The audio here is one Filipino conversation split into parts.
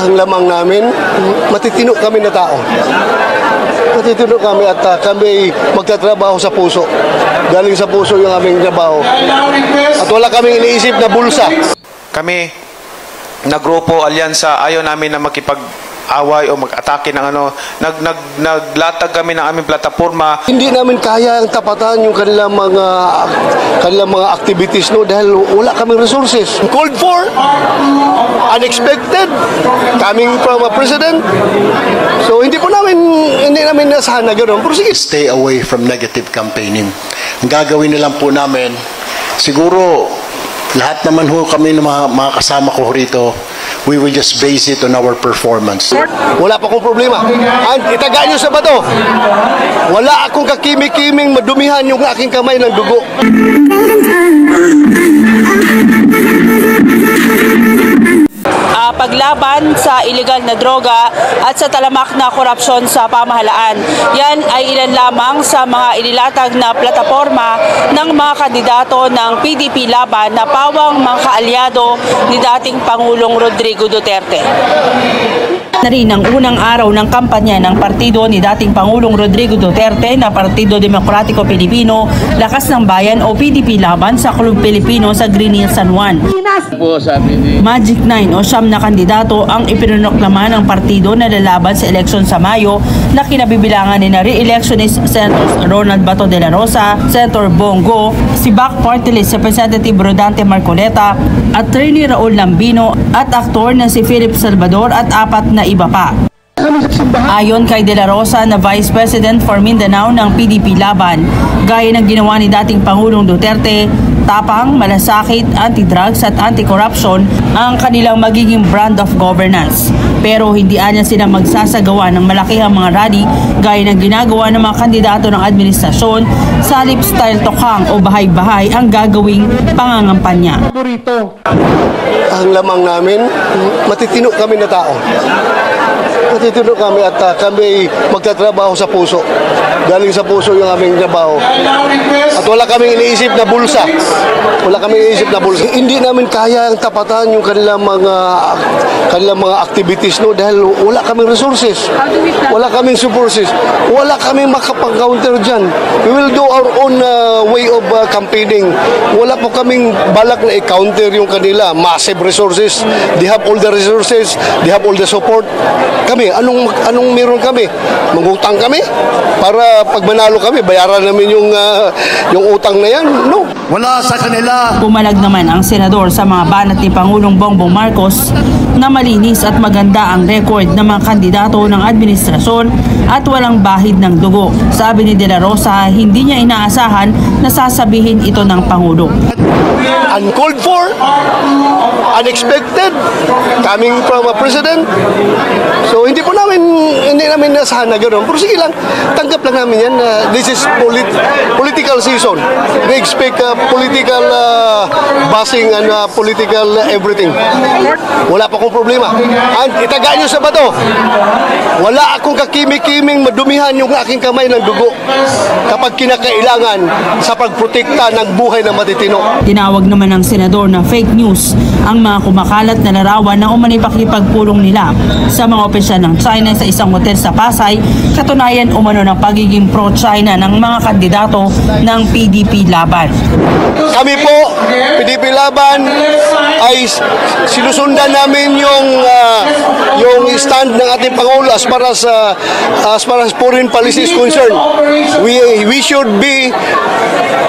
ang lamang namin, matitino kami na tao. Matitino kami at kami magtatrabaho sa puso. Galing sa puso yung aming trabaho. At wala kaming iniisip na bulsa. Kami na grupo, alyansa, ayaw namin na makipag-away o mag-atake ng ano. Naglatag kami ng aming plataforma. Hindi namin kaya ang tapatan yung kanilang mga activities no dahil wala kaming resources. Called for, unexpected, coming from a president. So hindi namin nasahan na gano'n. Pero sige. Stay away from negative campaigning. Ang gagawin na lang po namin, siguro lahat naman ho kami ng mga kasama ko rito, we will just base it on our performance. Wala pa akong problema. Itagaan nyo sa bato. Wala akong kakimik-kiming madumihan yung aking kamay ng dugo. Paglaban sa illegal na droga at sa talamak na korupsyon sa pamahalaan. Yan ay ilan lamang sa mga inilatag na plataforma ng mga kandidato ng PDP Laban na pawang mga kaalyado ni dating Pangulong Rodrigo Duterte. Na rin ang unang araw ng kampanya ng partido ni dating Pangulong Rodrigo Duterte na Partido Demokratiko Pilipino, Lakas ng Bayan o PDP Laban sa Club Pilipino sa Green Hills, San Juan. Magic 9 o siyam na kandidato ang ipinoproklama ng partido na lalaban sa eleksyon sa Mayo na kinabibilangan ni re-electionist Senator Ronald Bato de la Rosa, Senator Bongo, si Bac Party List Representative Rodante Marcoleta, Attorney Raul Lambino at aktor na si Philip Salvador at apat na iba pa. Ayon kay De La Rosa na Vice President for Mindanao ng PDP Laban, gaya ng ginawa ni dating Pangulong Duterte, tapang, malasakit, anti-drugs at anti-corruption ang kanilang magiging brand of governance. Pero hindi anya sila magsasagawa ng malakihang mga rally gaya ng ginagawa ng mga kandidato ng administrasyon sa lifestyle tokhang o bahay-bahay ang gagawing pangangampanya. Ang lamang namin, matitino kami na tao. Matitino kami at kami magtatrabaho sa puso. Galing sa puso yung aming trabaho. At wala kaming iniisip na bulsa. Wala kaming iniisip na bulsa. Hindi namin kaya ang tapatan yung kanilang mga activities no dahil wala kaming resources. Wala kaming resources. Wala kaming makapag-counter dyan. We will do our own way of campaigning. Wala po kaming balak na i-counter yung kanila. Massive resources. They have all the resources. They have all the support. Kami, anong meron kami? Mangutang kami? Para pag manalo kami, bayaran namin yung utang na yan? No. Wala sa kanila. Pumalag naman ang senador sa mga banat ni Pangulong Bongbong Marcos na malinis at maganda ang record ng mga kandidato ng administrasyon at walang bahid ng dugo. Sabi ni De La Rosa, hindi niya inaasahan na sasabihin ito ng Pangulo. Uncalled for, unexpected, coming from a president. So hindi namin nasahan na gano'n. Pero sige lang, tanggap lang namin yan. This is political season. They expect political bashing and political everything. Wala pa akong problema. Itagaan nyo sa bato. Wala akong kakimik-kiming madumihan yung aking kamay ng dugo kapag kinakailangan sa pagprotekta ng buhay ng matitino. Tinawag naman ng senador na fake news ang mga kumakalat na larawan na umano'y pakipagpulong nila sa mga opisyal ng China sa isang hotel sa Pasay, katunayan umano ng pagiging pro-China ng mga kandidato ng PDP Laban. Kami po, PDP Laban, ay sinusundan namin yung stand ng ating Pangulo as far as foreign policy is concerned. We should be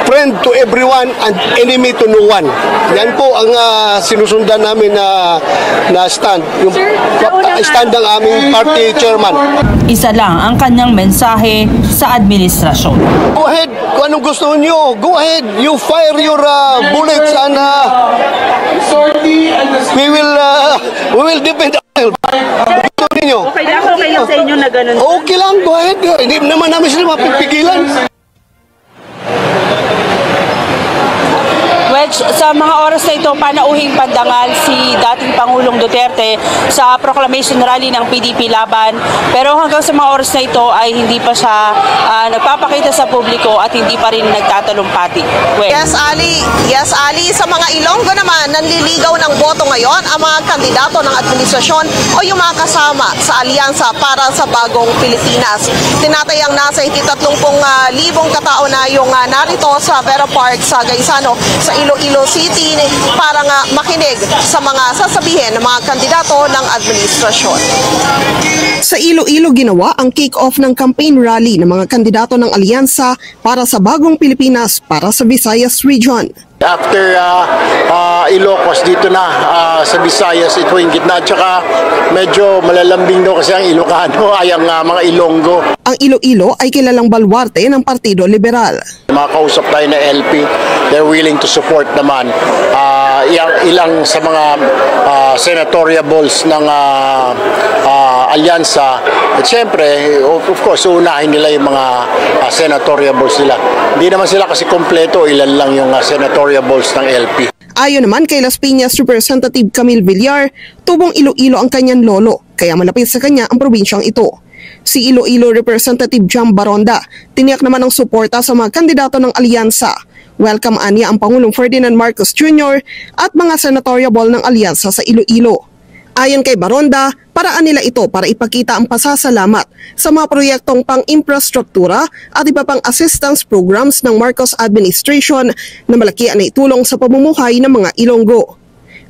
friend to everyone and enemy to no one. Yan po ang sinusundan namin na stand. Yung stand ng aming party chairman. Isa lang ang kanyang mensahe sa administrasyon. Go ahead, kung anong gusto nyo, go ahead, you fire your bullets and we will defend ourselves. Gusto ninyo? Okay lang sa inyo na ganun. Okay lang, go ahead. Hindi naman namin sila mapipigilan. Sarge, sa mga oras na ito, panauhing pandangal si dating Pangulong Duterte sa proclamation rally ng PDP Laban. Pero hanggang sa mga oras na ito ay hindi pa siya nagpapakita sa publiko at hindi pa rin nagtatalumpati. Yes, Ali. Yes, Ali. Sa mga Ilonggo naman, nanliligaw ng boto ngayon ang mga kandidato ng administrasyon o yung mga kasama sa alyansa para sa bagong Pilipinas. Tinatayang nasa higit 30,000 katao na yung narito sa Vera Park sa Gaisano sa Iloilo City para nga makinig sa mga sasabihin ng mga kandidato ng administrasyon. Sa Iloilo ginawa ang kick-off ng campaign rally ng mga kandidato ng alyansa para sa bagong Pilipinas para sa Visayas Region. After Ilocos, dito na sa Visayas, ito yung gitna. Tsaka medyo malalambing daw kasi ang Ilocano ay ang mga Ilonggo. Ang Iloilo ay kilalang baluarte ng Partido Liberal. Makausap tayo na LP, they're willing to support naman ilang sa mga senatoriables ng alyansa. At syempre, of course, unahin nila yung mga senatoriables nila. Hindi naman sila kasi kompleto, ilan lang yung senatoriables ng LP. Ayon naman kay Las Piñas Representative Camille Villar, tubong Iloilo ang kanyang lolo, kaya malapit sa kanya ang probinsyang ito. Si Iloilo Representative Jam Baronda, tiniyak naman ang suporta sa mga kandidato ng alyansa. Welcome anya ang Pangulong Ferdinand Marcos Jr. at mga senatoriable ng alyansa sa Iloilo. Ayon kay Baronda, paraan nila ito para ipakita ang pasasalamat sa mga proyektong pang-infrastruktura at iba pang assistance programs ng Marcos administration na malaki ang naitulong sa pamumuhay ng mga Ilonggo.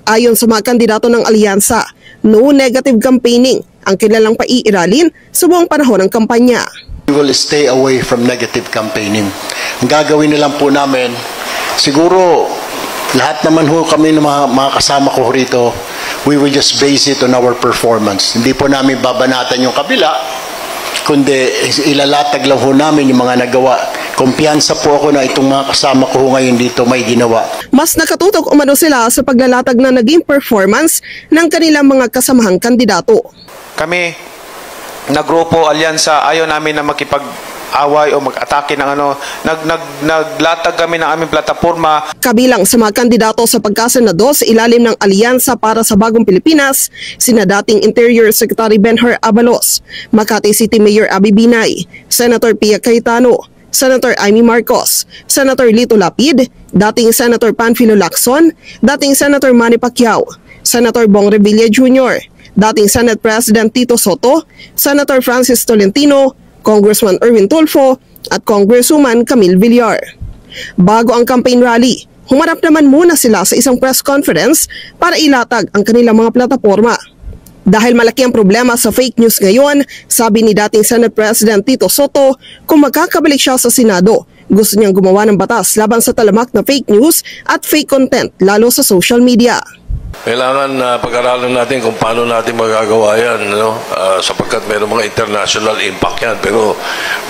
Ayon sa mga kandidato ng alyansa, no negative campaigning ang kilalang paiiralin sa buong panahon ng kampanya. We will stay away from negative campaigning. Ang gagawin na lang po namin, siguro lahat naman ho kami ng mga kasama ko rito, we will just base it on our performance. Hindi po namin babanatan yung kabila, kundi ilalatag lang ho namin yung mga nagawa. Kumpiyansa po ako na itong mga kasama ko ngayon dito may ginawa. Mas nakatutok umano sila sa paglalatag na naging performance ng kanilang mga kasamahang kandidato. Kami, na grupo, alyansa, ayaw namin na makipag-away o mag-atake ng naglatag kami ng aming plataforma. Kabilang sa mga kandidato sa pagkasenado sa ilalim ng Alyansa para sa Bagong Pilipinas, sina dating Interior Secretary Benhur Abalos, Makati City Mayor Abby Binay, Senator Pia Cayetano, Senator Amy Marcos, Senator Lito Lapid, dating Senator Panfilo Lacson, dating Senator Manny Pacquiao, Senator Bong Revilla Jr., dating Senate President Tito Soto, Senator Francis Tolentino, Congressman Erwin Tulfo at Congresswoman Camille Villar. Bago ang campaign rally, humarap naman muna sila sa isang press conference para ilatag ang kanilang mga plataforma. Dahil malaki ang problema sa fake news ngayon, sabi ni dating Senate President Tito Soto, kung magkakabalik siya sa Senado, gusto niyang gumawa ng batas laban sa talamak na fake news at fake content lalo sa social media. Kailangan pag-aralan natin kung paano natin magagawa yan, sapagkat mayroong mga international impact yan, pero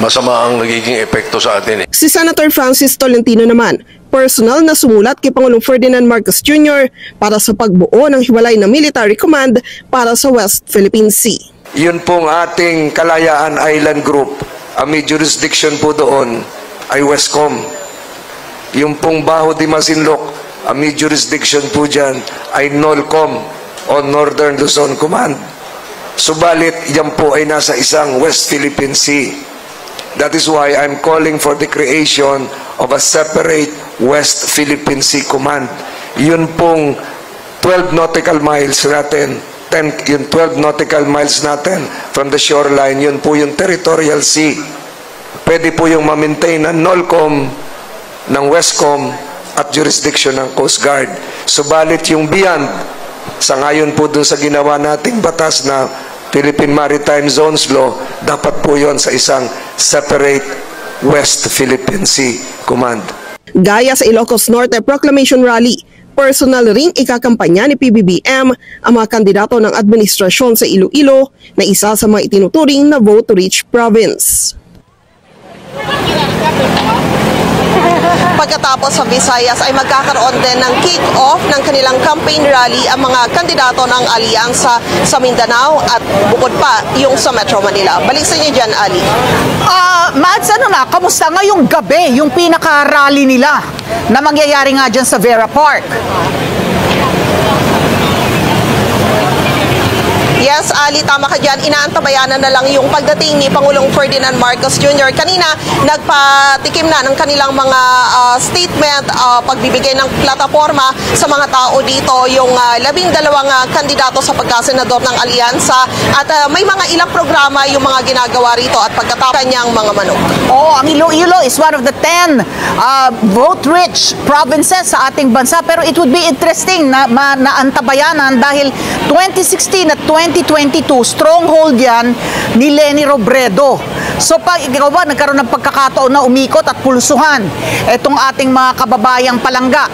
masama ang nagiging epekto sa atin. Si Senator Francis Tolentino naman, personal na sumulat kay Pangulong Ferdinand Marcos Jr. para sa pagbuo ng hiwalay na military command para sa West Philippine Sea. Yun pong ating Kalayaan Island Group, ang may jurisdiction po doon ay Westcom. Yung pong Baho de Masinloc, ang may jurisdiction po dyan ay NOLCOM o Northern Luzon Command. Subalit, yan po ay nasa isang West Philippine Sea. That is why I'm calling for the creation of a separate West Philippine Sea Command. Yun pong 12 nautical miles natin, yung 12 nautical miles natin from the shoreline, yun po yung territorial sea. Pwede po yung ma-maintain ng NOLCOM, ng Westcom, at jurisdiction ng Coast Guard. Subalit yung beyond, sa ngayon po dun sa ginawa nating batas na Philippine Maritime Zones Law, dapat po yon sa isang separate West Philippine Sea Command. Gaya sa Ilocos Norte Proclamation Rally, personal ring ikakampanya ni PBBM ang mga kandidato ng administrasyon sa Iloilo na isa sa mga itinuturing na vote-rich province. Pagkatapos sa Visayas ay magkakaroon din ng kick-off ng kanilang campaign rally ang mga kandidato ng alyansa sa Mindanao at bukod pa yung sa Metro Manila. Balik sa inyo dyan, Ali. Mads, kamusta ngayong gabi yung pinaka-rally nila na mangyayari nga dyan sa Vera Park? Yes, Ali, tama ka dyan. Inaantabayanan na lang yung pagdating ni Pangulong Ferdinand Marcos Jr. Kanina, nagpatikim na ng kanilang mga statement, pagbibigay ng plataforma sa mga tao dito, yung 12 kandidato sa pagkasenador ng alyansa. At may mga ilang programa yung mga ginagawa rito at pagkatapos kanyang mga manok. Ang Iloilo is one of the 10 vote-rich provinces sa ating bansa. Pero it would be interesting na antabayanan dahil 2016 at 2022, stronghold yan ni Leni Robredo. So pag ikaw ba nagkaroon ng pagkakataon na umikot at pulsuhan itong ating mga kababayang palangga?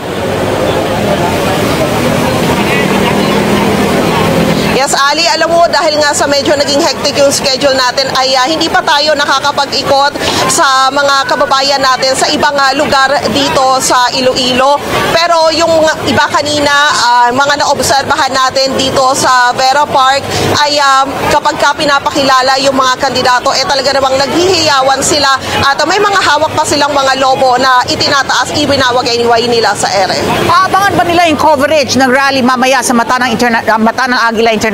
Yes, Ali, alam mo, dahil nga sa medyo naging hectic yung schedule natin ay hindi pa tayo nakakapag-ikot sa mga kababayan natin sa ibang lugar dito sa Iloilo. Pero yung iba kanina, mga naobserbahan natin dito sa Vera Park ay kapag pinapakilala yung mga kandidato, talaga namang naghihiyawan sila at may mga hawak pa silang mga lobo na itinataas, ibinawagay nila sa ere. Abangan ba nila yung coverage ng rally mamaya sa mata ng Agila International?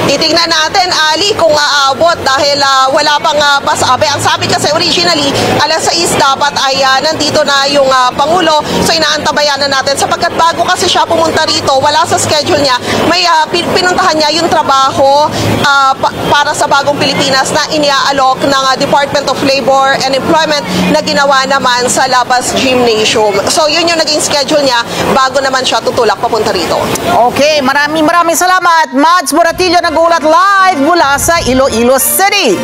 Titingnan natin, Ali, kung aabot dahil wala pang pasabi. Ang sabi kasi originally, alas 6 dapat ay nandito na yung Pangulo. So inaantabayan na natin. Sapagkat bago kasi siya pumunta rito, wala sa schedule niya, may pinuntahan niya yung trabaho para sa Bagong Pilipinas na iniaalok ng Department of Labor and Employment na ginawa naman sa Labas Gymnasium. So yun yung naging schedule niya bago naman siya tutulak papunta rito. Okay, maraming salamat. Mads Boratillo nag-ulat live mula sa Iloilo City.